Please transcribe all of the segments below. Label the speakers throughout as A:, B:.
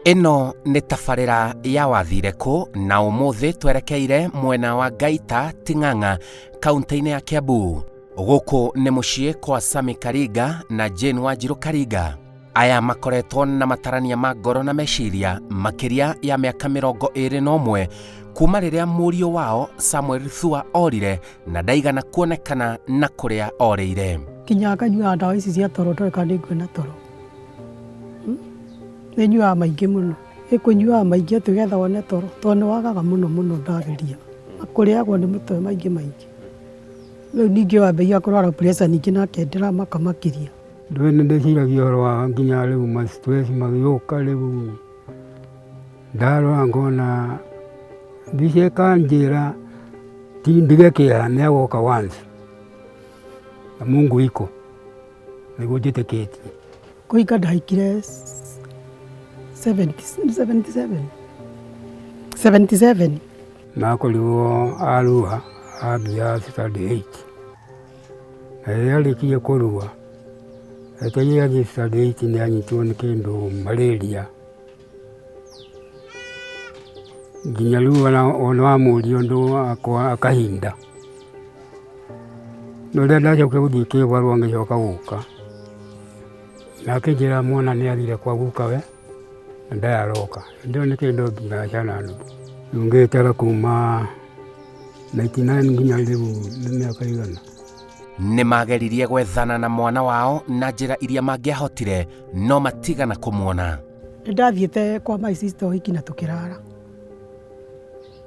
A: Ino nĩ tabarĩra ya wathire kũ na ũmũthĩ twerekeire mwena wa Gaita Ting'ang'a kaunti-inĩ ya Kiambu. Gũkũ nĩ mũciĩ kwa Sami Karĩnga na Jane Wanjiru Karĩnga. Aya makoretwo na matarania ma ngoro na meciria makĩria ya mĩaka 21 kuma rĩrĩa mũriũ wao Samuel Thua orire na ndaigana kuonekana na kũrĩa orĩire.
B: Kinya akanyua ndawa ici cia toro ndoĩka nĩngwĩna toro. Nĩnyuaga maingĩ mũno. Ĩkũnyuaga maingĩ tũgetha wone toro tondũ nĩwagaga mũno ndageria. Kũrĩagwo nĩ mũtwe maingĩ. Rĩu ningĩ wambagia kũrwara pressure ningĩ nake ndiramaka makĩria.
C: Ndwe nĩndĩciragia ũhoro wa nginya rĩu ma stress magĩũka rĩu ndarora ngona mbica ĩkanjĩra ti ndige kĩeha nĩagoka once na Mungu iko nĩguo njĩtĩkĩtie.
B: Kũhika ndahikire 77
C: nakorirwo aruha ambia 38 na rĩrĩa arĩkirie kũrua eteire athiĩ 38 nĩanyitwo nĩ kĩndũ malaria nginya rĩu ona wamũria ũndũ akahinda no rĩrĩa ndacoka gũthiĩ kĩbarũa ngĩcoka gũka nake njĩra mwana nĩathire kwa gukawe na ndayaroka ndio nĩ kĩndũ nginya cana nuthu rĩu ngĩtara kuma 99 nginya rĩu nĩ mĩaka igana.
A: Nĩmageririe gwethana na mwana wao na njĩra iria mangĩahotire no matigana kũmuona.
B: Nĩndathiĩte kwa my sister ũhiki na tũkĩrara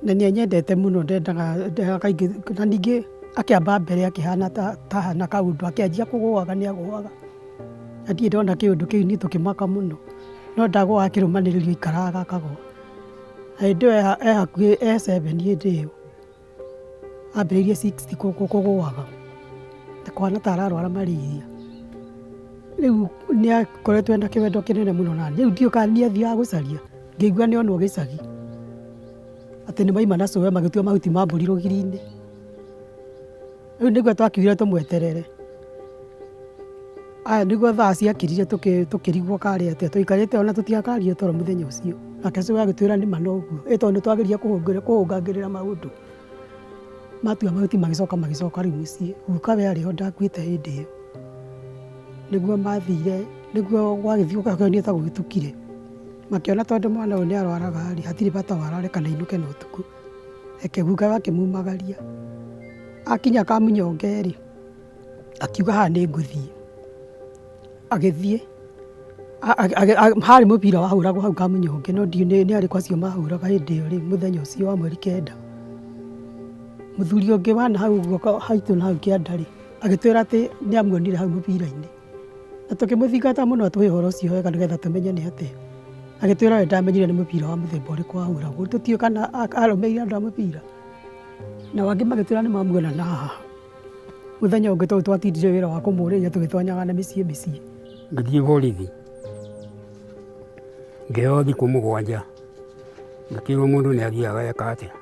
B: na nĩenyendete mũno ndendaga kaingĩ na ningĩ akĩamba mbere akĩhana ta hana kaũndũ akĩanjia kũgũaga nĩagũaga na ndiĩ ndona kĩũndũ kĩu nĩ tũkĩmaka mũno no ndagũaga akĩrũmanĩrĩrio ikaraga akagũa na hĩndĩ ĩyo hakuhĩ 7 hĩndĩ ĩyo ambĩrĩirie 60 kũgũaga na kwana ta ararwara malaria. Rĩu nĩakoretwo ena kĩwendo kĩnene mũno na rĩu ndiũka nĩathiaga gũcaria ngĩigua nĩonwo gĩcagi atĩ nĩmaima na cũwe magĩtua mahuti ma mbũri rũgiri-inĩ. Rĩu nĩguo twakiugire tũmweterere aya nĩguo thaa ciakirire tũkĩrigwo karĩa atĩa tũikarĩte ona tũtiakarie toro mũthenya ũcio nake cũwe agĩtwĩra nĩma noguo tondũ nĩtwageria kũhũngagĩrĩra maũndũ matua mahuti magĩcoka rĩu mũciĩ gukawe arĩho ndakuĩte hĩndĩ ĩyo nĩguo mathire nĩguo gwagĩthiĩ gũkagĩa ta gũgĩtukire makĩona tondũ mwana ũyũ nĩarwaraga rĩ hatirĩ bata warare kana inũke na ũtukũ eke gukawe akĩmumagaria akinya kamunyonge rĩ akiuga haha nĩngũthiĩ agĩthiĩ harĩ mũbira wahũragwo hau kamunyonge no ndiũ nĩ arĩkũ acio mahũraga hĩndĩ ĩyo rĩ mũthenya ũcio wa mweri 9 mũthuri ũngĩ wana hau guoko haitũ na hau kĩanda rĩ agĩtwĩra atĩ nĩamuonire hau mũbira-inĩ na tũkĩmũthingata mũno atũhe ũhoro ũcio wega nĩgetha tũmenye nĩ atĩa agĩtwĩra we ndamenyire nĩ mũbira wa mũthemba ũrĩkũ wahũragwo tũtiũĩ kana arũmĩrĩire andũ a mũbira na wangĩ magĩtwĩra nĩmamuona na haha mũthenya ũngĩ tondũ twatindire wĩra wa kũmũrĩria tũgĩtwanyaga na mĩciĩ
C: ngĩthiĩ borithi ngĩheo thikũ 7 ngĩkĩrwo mũndũ nĩathiaga eka atĩa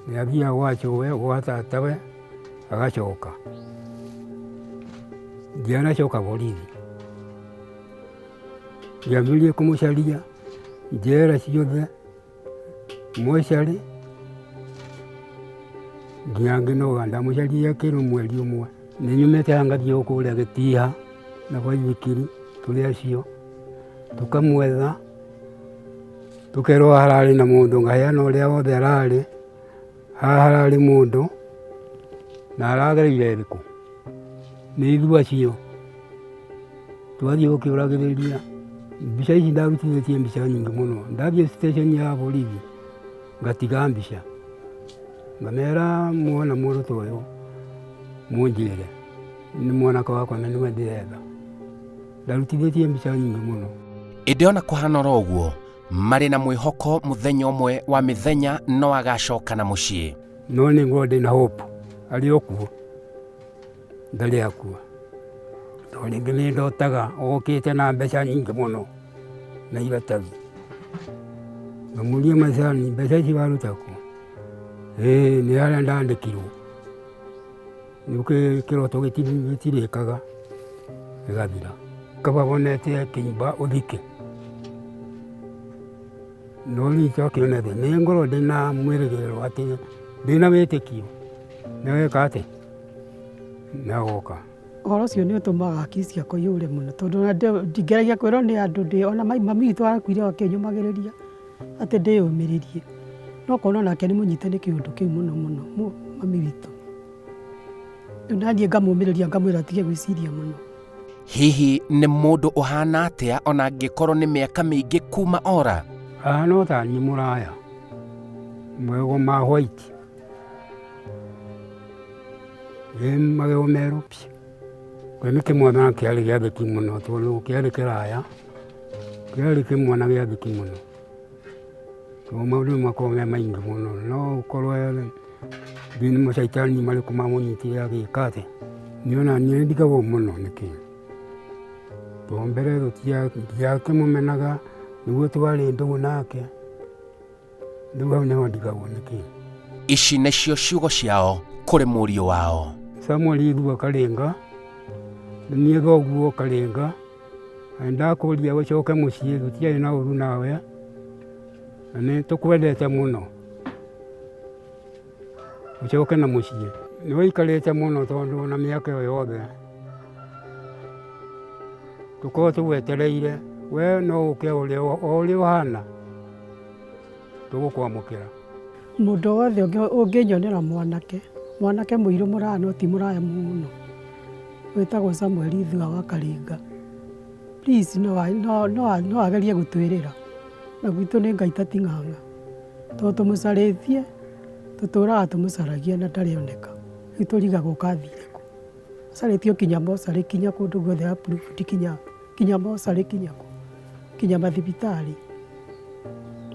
C: nĩathiaga gwa cũwe gwa tatawe agacoka ndianacoka borithi ngĩambĩrĩrie kũmũcaria njera ciothe mocarĩ nginya ngĩnoga ndamũcaririe kĩrũ mweri ũmwe nĩnyumĩte hangathiĩ kũrĩa Gĩtiha na baithikiri tũrĩ acio tũkamwetha tũkerwo hararĩ na mũndũ ngaheana ũrĩa wothe ararĩ hararĩ mũndũ na aragereire thikũ nĩ ithuĩ acio twathiĩ gũkĩũragĩrĩria mbica ici ndarutithĩtie mbica nyingĩ mũno ndathiĩ station ya borithi ngatiga mbica ngamera muona mũndũ ta ũyũ mũnjĩre nĩ mwanake wakwa na nĩwe ndĩretha ndarutithĩtie mbica nyingĩ mũno.
A: Ĩndĩ ona kũhana ũguo marĩ na mwĩhoko mũthenya ũmwe wa mĩthenya no agacoka na mũciĩ
C: no nĩguo ndĩ na hope arĩ okuo ndarĩ akua tondũ rĩngĩ nĩndotaga okĩte na mbeca nyingĩ mũno na iratathi ngamũria macani mbeca ici waruta kũ nĩ harĩa ndandĩkirwo nĩũkĩ kĩroto gĩtirĩkaga gĩgathira kababonete kĩimba ũthike no nĩcokire thĩ nĩ ngorwo ndĩna mwĩrĩgĩrĩro atĩ ndĩna wĩtĩkio nĩweka atĩ nĩagoka.
B: Ũhoro ũcio nĩ ũtũmaga hakiri ciakwa ihũre mũno tondũ ndingeragia kwĩrwo nĩ andũ ndĩ ona mami witũ arakuire akĩnyũmagĩrĩria atĩ ndĩyũmĩrĩrie no kuona nake nĩ mũnyite nĩ kĩũndũ kĩu mũno mũno mami witũ. Rĩu naniĩ ngamũmĩrĩria ngamwĩra atige gwĩciria mũno.
A: Hihi nĩ mũndũ ũhana atĩa ona angĩkorwo nĩ mĩaka mĩingĩ kuma ora?
C: No ta niĩ mũraya magego ma white magego merũ biũ. Nĩ kĩmwana kĩarĩ gĩathĩki mũno tondũ kĩarĩ kĩraya, kĩarĩ kĩmwana gĩathĩki mũno tondũ maũndũ makoragwo me maingĩ mũno no ũkorwo nĩ macaitani marĩkũ mamũnyitire agĩka atĩ niona niĩ ndigagwo mũno nĩkĩ tondũ mbere ndiakĩmũmenaga nĩguo twarĩ ndũgũ nake rĩu hau nĩho ndigagwo nĩkĩ.
A: Ici nĩcio ciugo ciao kũrĩ mũriũ wao
C: Samuel Ithua Karĩnga. Niĩ thoguo Karĩnga ndakũria ũcoke mũciĩ gũtiarĩ na ũru nawe na nĩ tũkwendete mũno ũcoke na mũciĩ. Nĩ wĩikarĩte mũno tondũ na mĩaka ĩyo yothe tũkorwo tũgwetereire we no ũke o ũrĩa ũhana tũgũkwamũkĩra.
B: Mũndũ wothe ũngĩnyonera mwanake mũirũ mũraya no ti mũraya mũno wĩtagwo Samuel Ithua wa Karĩnga, please no agerie gũtwĩrĩra na gwitũ nĩ ngaita ti ng'ang'a tondũ tũmũcarĩtie tũtũraga tũmũcaragia na ndarĩoneka rĩu tũrigagwo kathire kũ. Acarĩtio kinya mocarĩ kinya kũndũ guothe approved kinya mocarĩ kinya mathibitarĩ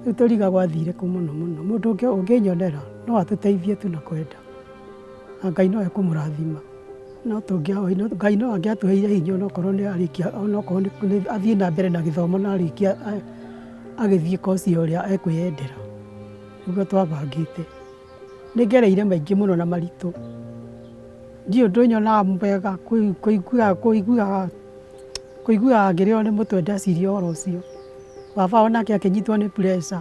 B: rĩu tũrigagwo athire kũ mũno mũno. Mũndũ ũngĩnyonera no atũteithie tu na kwenda na Ngai no ekũmũrathima no Ngai no angĩatũheire hinya onokorwo nĩ arĩkia onokorwo nĩ athiĩ na mbere na gĩthomo na arĩkia agĩthiĩ koci ũrĩa ekwĩyendera nĩguo twabangĩte. Nĩ ngereire maingĩ mũno na maritũ ndiũ ndũnyonaga wega kũiguaga ngĩrĩo nĩ mũtwe ndeciria ũhoro ũcio. Baba onake akĩnyitwo nĩ pressure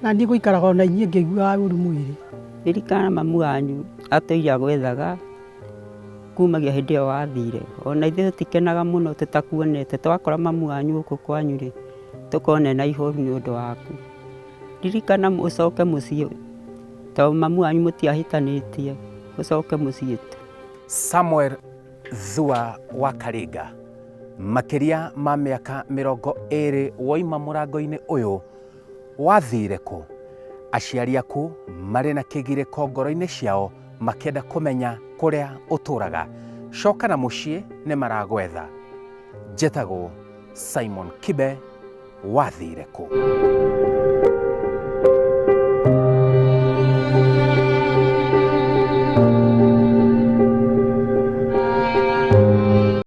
B: na niĩ gũikaraga ona inyuĩ ngĩiguaga ũru mwĩrĩ.
D: Ririkana mamu wanyu atũire agwethaga kumagia hĩndĩ ĩyo wathire ona ithuĩ tũtikenaga mũno tũtakuonete twakora mamu wanyu gũkũ kwanyu rĩ tũkone na ihoru nĩ ũndũ waku. Ririkana ũcoke mũciĩ tondũ mamu wanyu mũtiahĩtanĩtie ũcoke mũciĩ tu.
A: Samuel Ithua wa Karĩnga makĩria ma mĩaka 20 woima mũrango-inĩ ũyũ wathire kũ? Aciari aku marĩ na kĩgirĩko ngoro-inĩ ciao makĩenda kũmenya kũrĩa ũtũraga. Coka na mũciĩ nĩ maragwetha. Njĩtagwo Simon Kibe, wathire kũ?